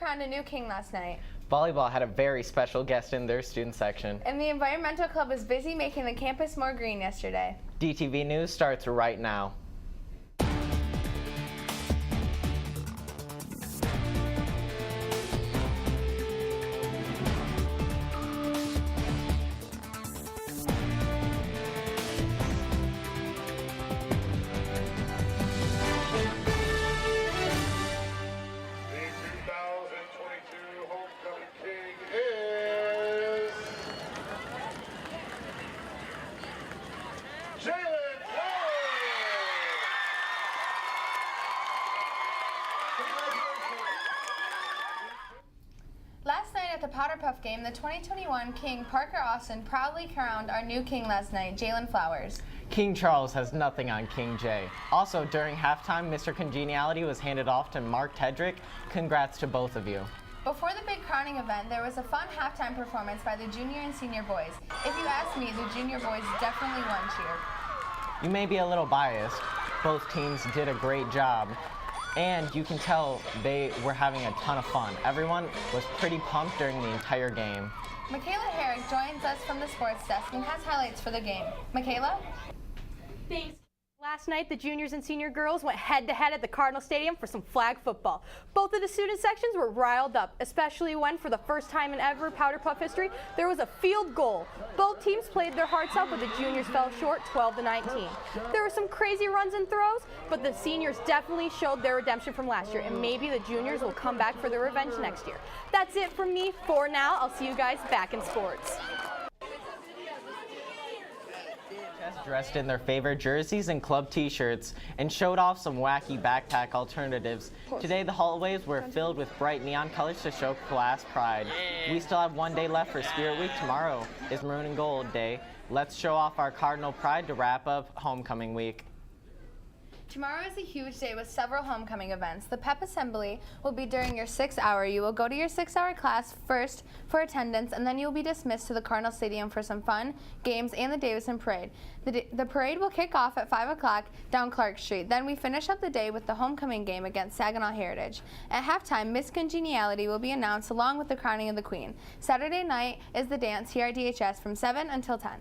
crowned a new king last night. Volleyball had a very special guest in their student section. And the environmental club was busy making the campus more green yesterday. DTV News starts right now. Last night at the Powder Puff game, the 2021 King Parker Austin proudly crowned our new king last night, Jalen Flowers. King Charles has nothing on King Jay. Also, during halftime, Mr. Congeniality was handed off to Mark Tedrick. Congrats to both of you. Before the big crowning event, there was a fun halftime performance by the junior and senior boys. If you ask me, the junior boys definitely won cheer. You may be a little biased. Both teams did a great job. And you can tell they were having a ton of fun. Everyone was pretty pumped during the entire game. Michaela Herrick joins us from the sports desk and has highlights for the game. Michaela? Thanks. Last night, the juniors and senior girls went head-to-head at the Cardinal Stadium for some flag football. Both of the student sections were riled up, especially when, for the first time in ever Powder Puff history, there was a field goal. Both teams played their hearts out, but the juniors fell short 12-19. There were some crazy runs and throws, but the seniors definitely showed their redemption from last year, and maybe the juniors will come back for their revenge next year. That's it from me for now. I'll see you guys back in sports. Dressed in their favorite jerseys and club t-shirts and showed off some wacky backpack alternatives. Today the hallways were filled with bright neon colors to show class pride. We still have one day left for Spirit Week. Tomorrow is Maroon and Gold Day. Let's show off our Cardinal pride to wrap up Homecoming Week. Tomorrow is a huge day with several homecoming events. The pep assembly will be during your 6th hour. You will go to your 6-hour class first for attendance, and then you will be dismissed to the Cardinal Stadium for some fun, games, and the Davison Parade. The parade will kick off at 5 o'clock down Clark Street. Then we finish up the day with the homecoming game against Saginaw Heritage. At halftime, Miss Congeniality will be announced along with the crowning of the Queen. Saturday night is the dance here at DHS from 7 until 10.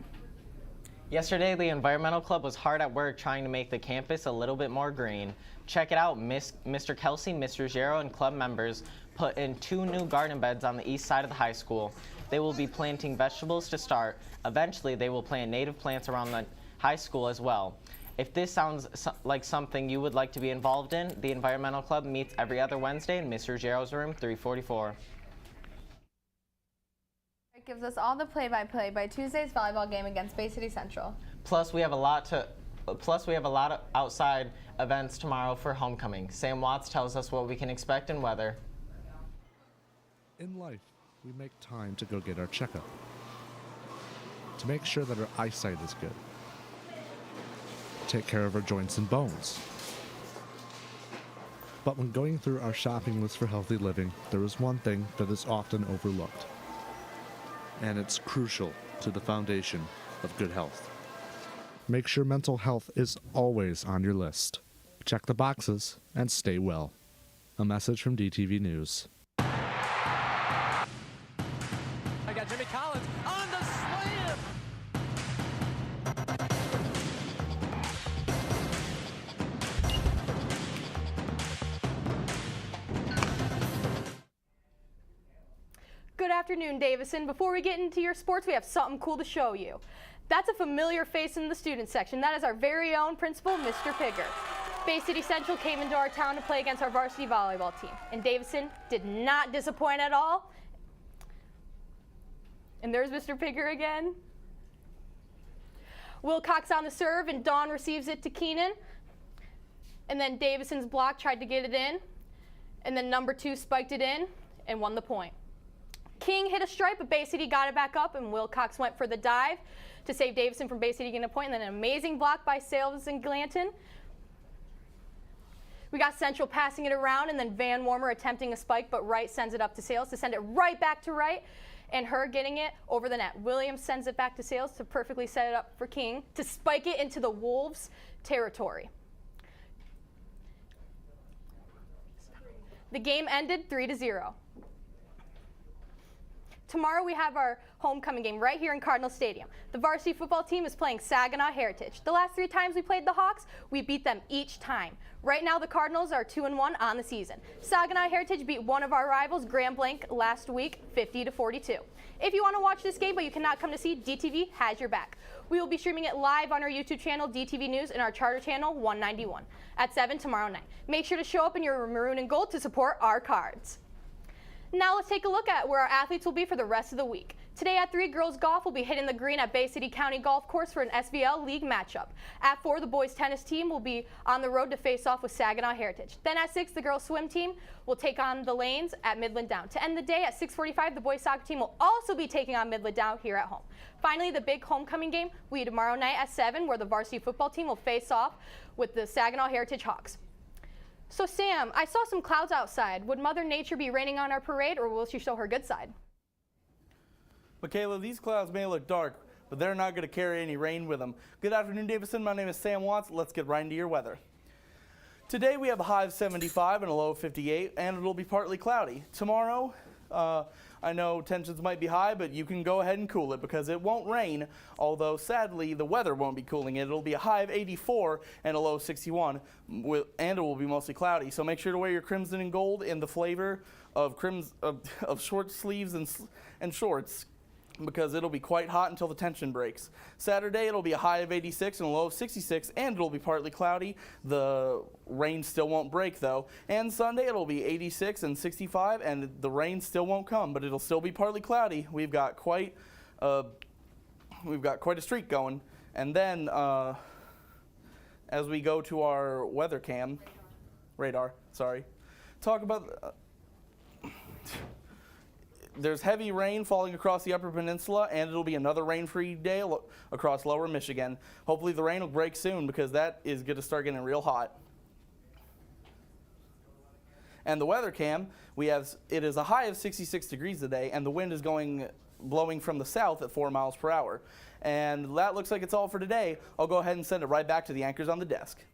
Yesterday, the Environmental Club was hard at work trying to make the campus a little bit more green. Check it out, Mr. Kelsey, Mr. Ruggiero, and club members put in 2 new garden beds on the east side of the high school. They will be planting vegetables to start. Eventually, they will plant native plants around the high school as well. If this sounds like something you would like to be involved in, the Environmental Club meets every other Wednesday in Mr. Ruggiero's room, 344. Gives us all the play-by-play by Tuesday's volleyball game against Bay City Central. Plus we have a lot of outside events tomorrow for homecoming. Sam Watts tells us what we can expect in weather. In life, we make time to go get our checkup, to make sure that our eyesight is good, take care of our joints and bones. But when going through our shopping list for healthy living, there is one thing that is often overlooked. And it's crucial to the foundation of good health. Make sure mental health is always on your list. Check the boxes and stay well. A message from DTV News. I got Jimmy Collins on the slam! Good afternoon, Davison. Before we get into your sports, we have something cool to show you. That's a familiar face in the student section. That is our very own principal, Mr. Pigger. Bay City Central came into our town to play against our varsity volleyball team, and Davison did not disappoint at all. And there's Mr. Pigger again. Wilcox on the serve, and Dawn receives it to Keenan. And then Davison's block tried to get it in, and then number 2 spiked it in and won the point. King hit a stripe, but Bay City got it back up, and Wilcox went for the dive to save Davison from Bay City getting a point, and then an amazing block by Sales and Glanton. We got Central passing it around, and then Van Warmer attempting a spike, but Wright sends it up to Sales to send it right back to Wright, and her getting it over the net. Williams sends it back to Sales to perfectly set it up for King to spike it into the Wolves' territory. The game ended 3-0. Tomorrow we have our homecoming game right here in Cardinal Stadium. The varsity football team is playing Saginaw Heritage. The last 3 times we played the Hawks, we beat them each time. Right now the Cardinals are 2-1 on the season. Saginaw Heritage beat one of our rivals, Grand Blanc, last week 50-42. If you want to watch this game but you cannot come to see, DTV has your back. We will be streaming it live on our YouTube channel, DTV News, and our charter channel, 191, at 7 tomorrow night. Make sure to show up in your maroon and gold to support our Cards. Now let's take a look at where our athletes will be for the rest of the week. Today at 3, girls golf will be hitting the green at Bay City County Golf Course for an SVL League matchup. At 4, the boys tennis team will be on the road to face off with Saginaw Heritage. Then at 6, the girls swim team will take on the Lanes at Midland Down. To end the day at 6:45, the boys soccer team will also be taking on Midland Down here at home. Finally, the big homecoming game will be tomorrow night at 7, where the varsity football team will face off with the Saginaw Heritage Hawks. So Sam, I saw some clouds outside. Would Mother Nature be raining on our parade, or will she show her good side? Michaela, these clouds may look dark, but they're not going to carry any rain with them. Good afternoon, Davison. My name is Sam Watts. Let's get right into your weather. Today we have a high of 75 and a low of 58, and it'll be partly cloudy. Tomorrow, I know tensions might be high, but you can go ahead and cool it because it won't rain, although sadly the weather won't be cooling it. It'll be a high of 84 and a low of 61, and it will be mostly cloudy. So make sure to wear your crimson and gold in the flavor of short sleeves and shorts, because it'll be quite hot until the tension breaks. Saturday, it'll be a high of 86 and a low of 66, and it'll be partly cloudy. The rain still won't break, though. And Sunday, it'll be 86 and 65, and the rain still won't come, but it'll still be partly cloudy. We've got quite a streak going. And then, as we go to our weather cam, radar, sorry, talk about. There's heavy rain falling across the Upper Peninsula, and it'll be another rain-free day across lower Michigan. Hopefully the rain will break soon, because that is going to start getting real hot. And the weather cam, it is a high of 66 degrees today, and the wind is blowing from the south at 4 miles per hour. And that looks like it's all for today. I'll go ahead and send it right back to the anchors on the desk.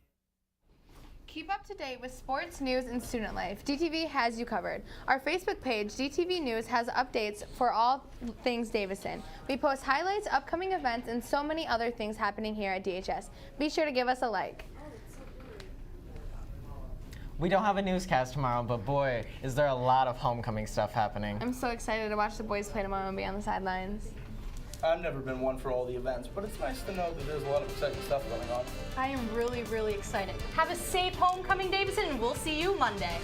Keep up to date with sports, news, and student life. DTV has you covered. Our Facebook page, DTV News, has updates for all things Davison. We post highlights, upcoming events, and so many other things happening here at DHS. Be sure to give us a like. We don't have a newscast tomorrow, but boy, is there a lot of homecoming stuff happening. I'm so excited to watch the boys play tomorrow and be on the sidelines. I've never been one for all the events, but it's nice to know that there's a lot of exciting stuff going on. I am really, really excited. Have a safe homecoming, Davison, and we'll see you Monday.